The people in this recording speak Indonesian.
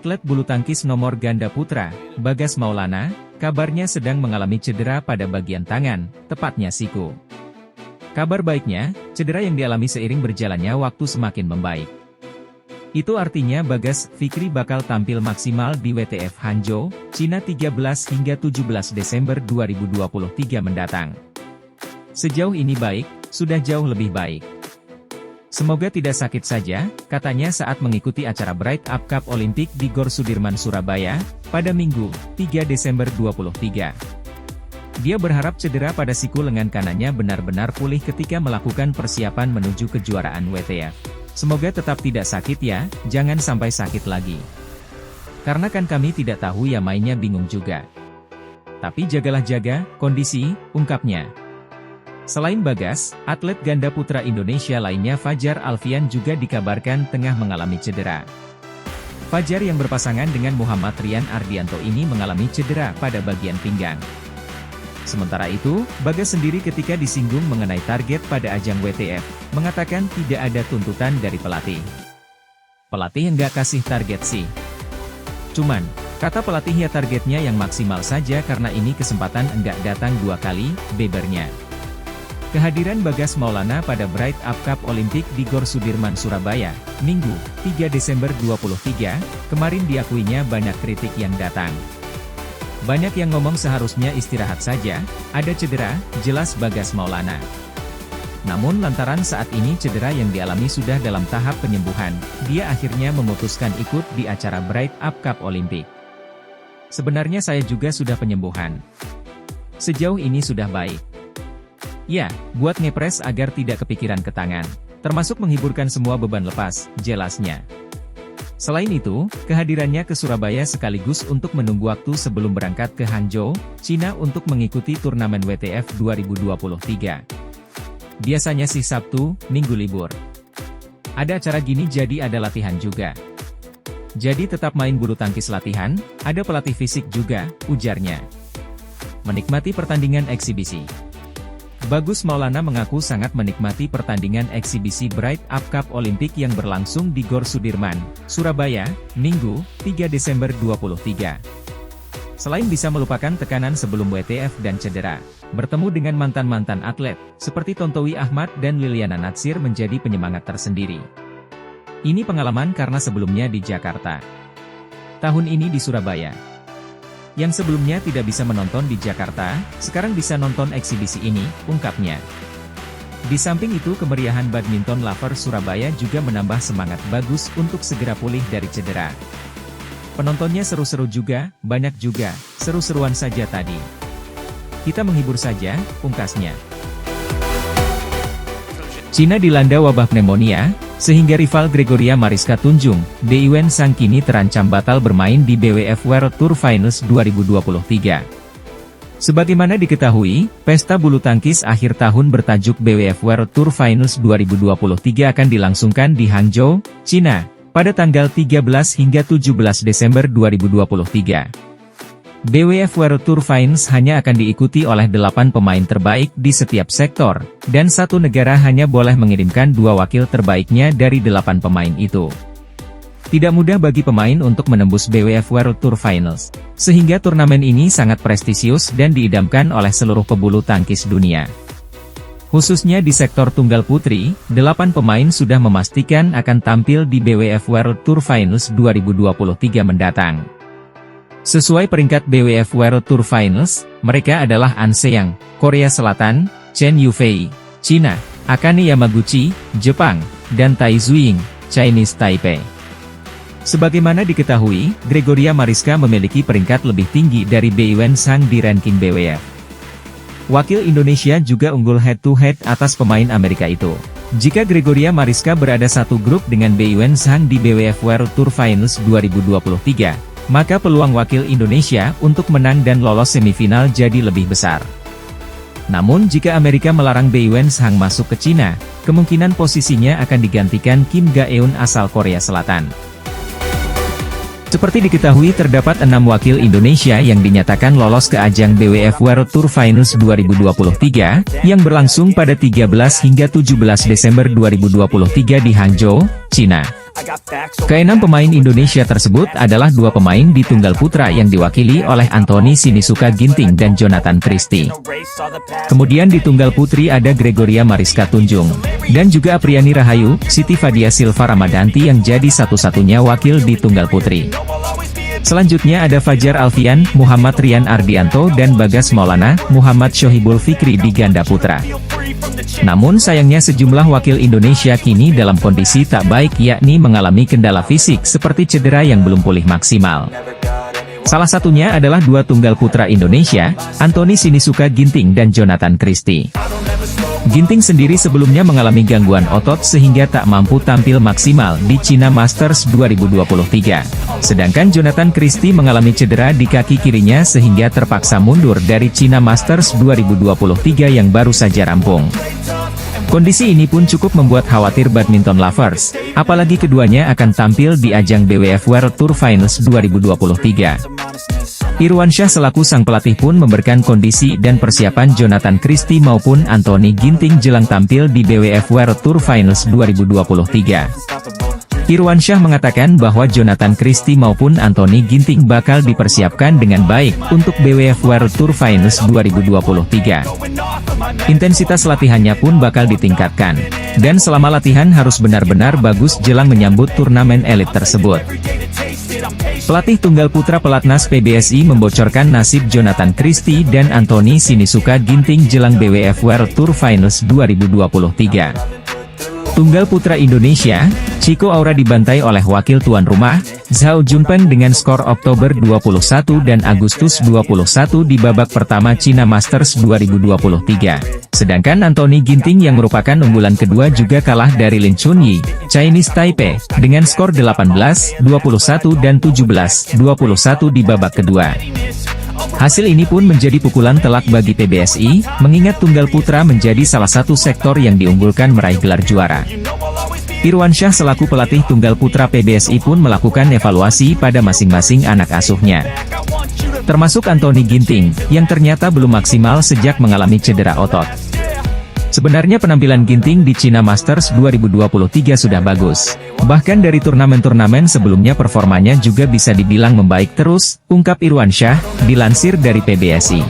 Atlet bulu tangkis nomor ganda putra, Bagas Maulana, kabarnya sedang mengalami cedera pada bagian tangan, tepatnya siku. Kabar baiknya, cedera yang dialami seiring berjalannya waktu semakin membaik. Itu artinya Bagas Fikri bakal tampil maksimal di WTF Hangzhou, Cina 13 hingga 17 Desember 2023 mendatang. Sejauh ini baik, sudah jauh lebih baik. Semoga tidak sakit saja, katanya saat mengikuti acara Bright Up Cup Olimpik di Gor Sudirman Surabaya, pada Minggu, 3 Desember 2023. Dia berharap cedera pada siku lengan kanannya benar-benar pulih ketika melakukan persiapan menuju kejuaraan WTF. Semoga tetap tidak sakit ya, jangan sampai sakit lagi. Karena kan kami tidak tahu ya mainnya bingung juga. Tapi jagalah jaga kondisi, ungkapnya. Selain Bagas, atlet ganda putra Indonesia lainnya Fajar Alfian juga dikabarkan tengah mengalami cedera. Fajar yang berpasangan dengan Muhammad Rian Ardianto ini mengalami cedera pada bagian pinggang. Sementara itu, Bagas sendiri ketika disinggung mengenai target pada ajang WTF, mengatakan tidak ada tuntutan dari pelatih. Pelatih enggak kasih target sih. Cuman, kata pelatih ya targetnya yang maksimal saja karena ini kesempatan enggak datang 2 kali, bebernya. Kehadiran Bagas Maulana pada Bright Up Cup Olimpik di Gor Sudirman Surabaya, Minggu, 3 Desember 2023, kemarin diakuinya banyak kritik yang datang. Banyak yang ngomong seharusnya istirahat saja, ada cedera, jelas Bagas Maulana. Namun lantaran saat ini cedera yang dialami sudah dalam tahap penyembuhan, dia akhirnya memutuskan ikut di acara Bright Up Cup Olimpik. Sebenarnya saya juga sudah penyembuhan. Sejauh ini sudah baik. Ya, buat ngepres agar tidak kepikiran ke tangan, termasuk menghiburkan semua beban lepas, jelasnya. Selain itu, kehadirannya ke Surabaya sekaligus untuk menunggu waktu sebelum berangkat ke Hangzhou, Cina untuk mengikuti turnamen WTF 2023. Biasanya sih Sabtu, Minggu libur. Ada acara gini jadi ada latihan juga. Jadi tetap main bulu tangkis latihan, ada pelatih fisik juga, ujarnya. Menikmati pertandingan eksibisi. Bagas Maulana mengaku sangat menikmati pertandingan eksibisi Bright Up Cup Olimpik yang berlangsung di Gor Sudirman, Surabaya, Minggu, 3 Desember 2023. Selain bisa melupakan tekanan sebelum WTF dan cedera, bertemu dengan mantan-mantan atlet, seperti Tontowi Ahmad dan Liliana Natsir menjadi penyemangat tersendiri. Ini pengalaman karena sebelumnya di Jakarta. Tahun ini di Surabaya. Yang sebelumnya tidak bisa menonton di Jakarta, sekarang bisa nonton eksibisi ini, ungkapnya. Di samping itu kemeriahan badminton lover Surabaya juga menambah semangat Bagus untuk segera pulih dari cedera. Penontonnya seru-seru juga, banyak juga, seru-seruan saja tadi. Kita menghibur saja, pungkasnya. Cina dilanda wabah pneumonia, sehingga rival Gregoria Mariska Tunjung, Dei Wen Sang kini terancam batal bermain di BWF World Tour Finals 2023. Sebagaimana diketahui, pesta bulu tangkis akhir tahun bertajuk BWF World Tour Finals 2023 akan dilangsungkan di Hangzhou, Cina, pada tanggal 13 hingga 17 Desember 2023. BWF World Tour Finals hanya akan diikuti oleh 8 pemain terbaik di setiap sektor, dan satu negara hanya boleh mengirimkan 2 wakil terbaiknya dari 8 pemain itu. Tidak mudah bagi pemain untuk menembus BWF World Tour Finals, sehingga turnamen ini sangat prestisius dan diidamkan oleh seluruh pebulu tangkis dunia. Khususnya di sektor tunggal putri, 8 pemain sudah memastikan akan tampil di BWF World Tour Finals 2023 mendatang. Sesuai peringkat BWF World Tour Finals, mereka adalah An Se-young, Korea Selatan, Chen Yufei, Cina, Akane Yamaguchi, Jepang, dan Tai Tzuying, Chinese Taipei. Sebagaimana diketahui, Gregoria Mariska memiliki peringkat lebih tinggi dari Dei Wen Sang di ranking BWF. Wakil Indonesia juga unggul head-to-head atas pemain Amerika itu. Jika Gregoria Mariska berada satu grup dengan Dei Wen Sang di BWF World Tour Finals 2023, maka peluang wakil Indonesia untuk menang dan lolos semifinal jadi lebih besar. Namun jika Amerika melarang Dei Wen Sang masuk ke Cina, kemungkinan posisinya akan digantikan Kim Ga-eun asal Korea Selatan. Seperti diketahui terdapat 6 wakil Indonesia yang dinyatakan lolos ke ajang BWF World Tour Finals 2023, yang berlangsung pada 13 hingga 17 Desember 2023 di Hangzhou, Cina. Keenam pemain Indonesia tersebut adalah dua pemain di tunggal putra yang diwakili oleh Anthony Sinisuka Ginting dan Jonathan Christie. Kemudian di tunggal putri ada Gregoria Mariska Tunjung, dan juga Apriani Rahayu, Siti Fadia Silva Ramadanti yang jadi satu-satunya wakil di tunggal putri. Selanjutnya ada Fajar Alfian, Muhammad Rian Ardianto dan Bagas Maulana, Muhammad Shohibul Fikri di ganda putra. Namun sayangnya sejumlah wakil Indonesia kini dalam kondisi tak baik, yakni mengalami kendala fisik seperti cedera yang belum pulih maksimal. Salah satunya adalah dua tunggal putra Indonesia, Anthony Sinisuka Ginting dan Jonathan Christie. Ginting sendiri sebelumnya mengalami gangguan otot sehingga tak mampu tampil maksimal di China Masters 2023. Sedangkan Jonathan Christie mengalami cedera di kaki kirinya sehingga terpaksa mundur dari China Masters 2023 yang baru saja rampung. Kondisi ini pun cukup membuat khawatir badminton lovers, apalagi keduanya akan tampil di ajang BWF World Tour Finals 2023. Irwansyah selaku sang pelatih pun memberikan kondisi dan persiapan Jonathan Christie maupun Anthony Ginting jelang tampil di BWF World Tour Finals 2023. Irwansyah mengatakan bahwa Jonathan Christie maupun Anthony Ginting bakal dipersiapkan dengan baik untuk BWF World Tour Finals 2023. Intensitas latihannya pun bakal ditingkatkan, dan selama latihan harus benar-benar bagus jelang menyambut turnamen elit tersebut. Pelatih tunggal putra pelatnas PBSI membocorkan nasib Jonathan Christie dan Anthony Sinisuka Ginting jelang BWF World Tour Finals 2023. Tunggal putra Indonesia, Chico Aura dibantai oleh wakil tuan rumah, Zhao Junpeng dengan skor Oktober 21 dan Agustus 21 di babak pertama China Masters 2023. Sedangkan Anthony Ginting yang merupakan unggulan kedua juga kalah dari Lin Chunyi, Chinese Taipei, dengan skor 18, 21 dan 17, 21 di babak kedua. Hasil ini pun menjadi pukulan telak bagi PBSI, mengingat tunggal putra menjadi salah satu sektor yang diunggulkan meraih gelar juara. Irwansyah selaku pelatih tunggal putra PBSI pun melakukan evaluasi pada masing-masing anak asuhnya, termasuk Anthony Ginting, yang ternyata belum maksimal sejak mengalami cedera otot. Sebenarnya penampilan Ginting di China Masters 2023 sudah bagus. Bahkan dari turnamen-turnamen sebelumnya performanya juga bisa dibilang membaik terus, ungkap Irwansyah, dilansir dari PBSI.